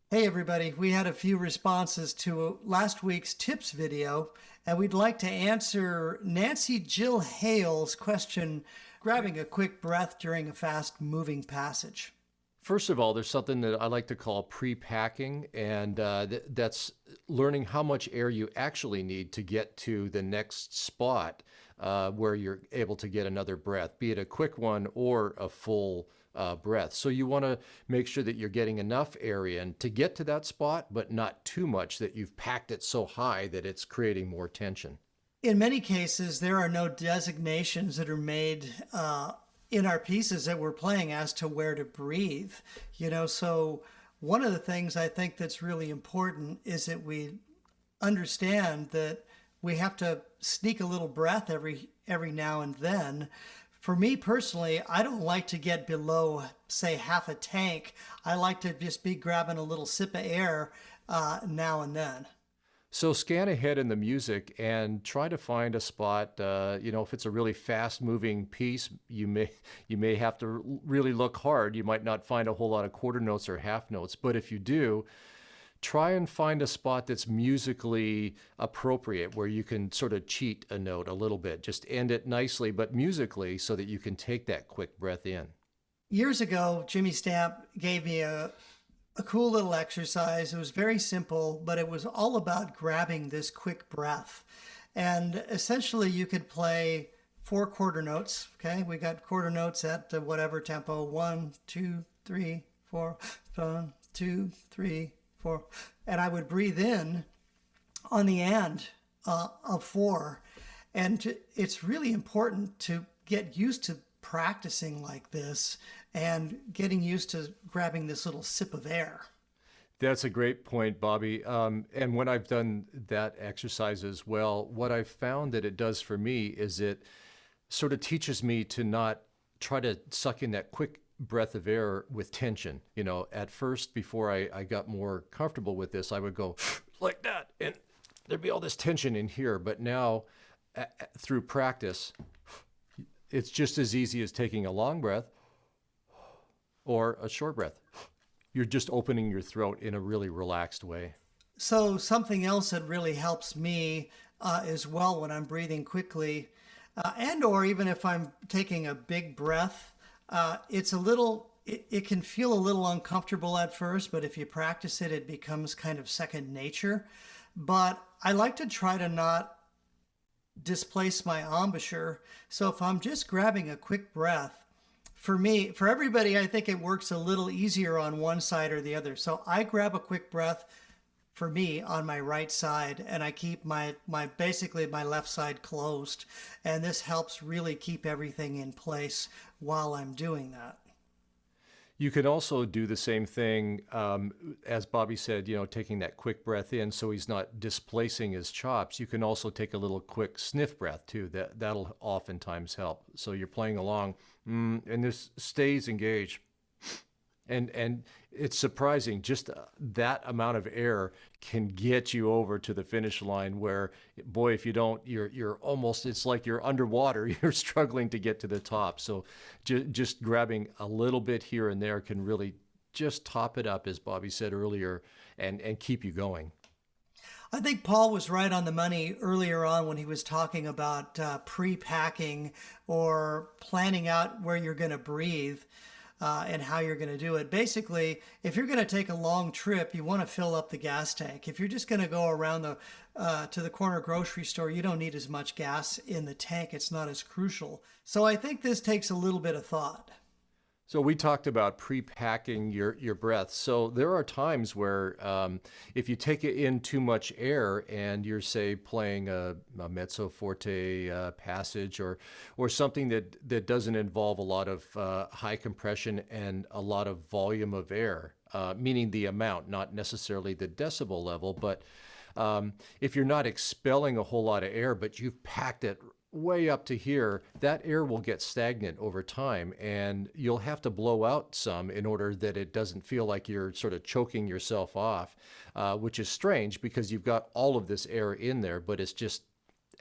Hey everybody, we had a few responses to last week's tips video, and we'd like to answer Nancy Jill Hale's question, grabbing a quick breath during a fast moving passage. First of all, there's something that I like to call pre-packing, and that's learning how much air you actually need to get to the next spot where you're able to get another breath, be it a quick one or a full breath. So you want to make sure that you're getting enough air in to get to that spot, but not too much that you've packed it so high that it's creating more tension. In many cases, there are no designations that are made in our pieces that we're playing as to where to breathe. So one of the things I think that's really important is that we understand that we have to sneak a little breath every now and then. For me personally, I don't like to get below, say, half a tank. I like to just be grabbing a little sip of air now and then. So scan ahead in the music and try to find a spot. If it's a really fast-moving piece, you may have to really look hard. You might not find a whole lot of quarter notes or half notes, but if you do, try and find a spot that's musically appropriate where you can sort of cheat a note a little bit. Just end it nicely, but musically, so that you can take that quick breath in. Years ago, Jimmy Stamp gave me a cool little exercise. It was very simple, but it was all about grabbing this quick breath. And essentially, you could play four quarter notes. Okay, we got quarter notes at whatever tempo: one, two, three, four, 1, 2, 3, 4. And I would breathe in on the end of four. And it's really important to get used to practicing like this and getting used to grabbing this little sip of air. That's a great point, Bobby. And when I've done that exercise as well, what I've found that it does for me is it sort of teaches me to not try to suck in that quick breath of air with tension. At first, before I got more comfortable with this, I would go like that, and there'd be all this tension in here. But now, through practice, it's just as easy as taking a long breath or a short breath. You're just opening your throat in a really relaxed way. So something else that really helps me as well when I'm breathing quickly, and or even if I'm taking a big breath, it can feel a little uncomfortable at first, but if you practice it, it becomes kind of second nature. But I like to try to not displace my embouchure. So if I'm just grabbing a quick breath, for everybody, I think it works a little easier on one side or the other. So I grab a quick breath for me on my right side, and I keep my basically my left side closed. And this helps really keep everything in place while I'm doing that. You can also do the same thing, as Bobby said, taking that quick breath in so he's not displacing his chops. You can also take a little quick sniff breath too. That'll oftentimes help. So you're playing along, and this stays engaged. And it's surprising, just that amount of air can get you over to the finish line where, boy, if you don't, you're almost, it's like you're underwater. You're struggling to get to the top. So just grabbing a little bit here and there can really just top it up, as Bobby said earlier, and keep you going. I think Paul was right on the money earlier on when he was talking about pre-packing or planning out where you're going to breathe. And how you're going to do it. Basically, if you're going to take a long trip, you want to fill up the gas tank. If you're just going to go around to the corner grocery store, you don't need as much gas in the tank. It's not as crucial. So I think this takes a little bit of thought. So we talked about pre-packing your breath. So there are times where if you take in too much air and you're, say, playing a mezzo forte passage or something that doesn't involve a lot of high compression and a lot of volume of air, meaning the amount, not necessarily the decibel level, but if you're not expelling a whole lot of air, but you've packed it way up to here, that air will get stagnant over time, and you'll have to blow out some in order that it doesn't feel like you're sort of choking yourself off, which is strange because you've got all of this air in there, but it's just,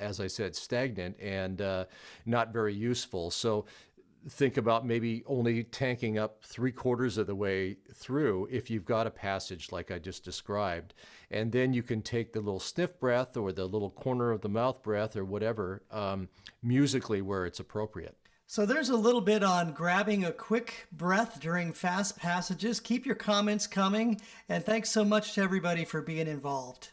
as I said, stagnant and not very useful. So think about maybe only tanking up 3/4 of the way through if you've got a passage like I just described. And then you can take the little sniff breath or the little corner of the mouth breath or whatever, musically where it's appropriate. So there's a little bit on grabbing a quick breath during fast passages. Keep your comments coming, and thanks so much to everybody for being involved.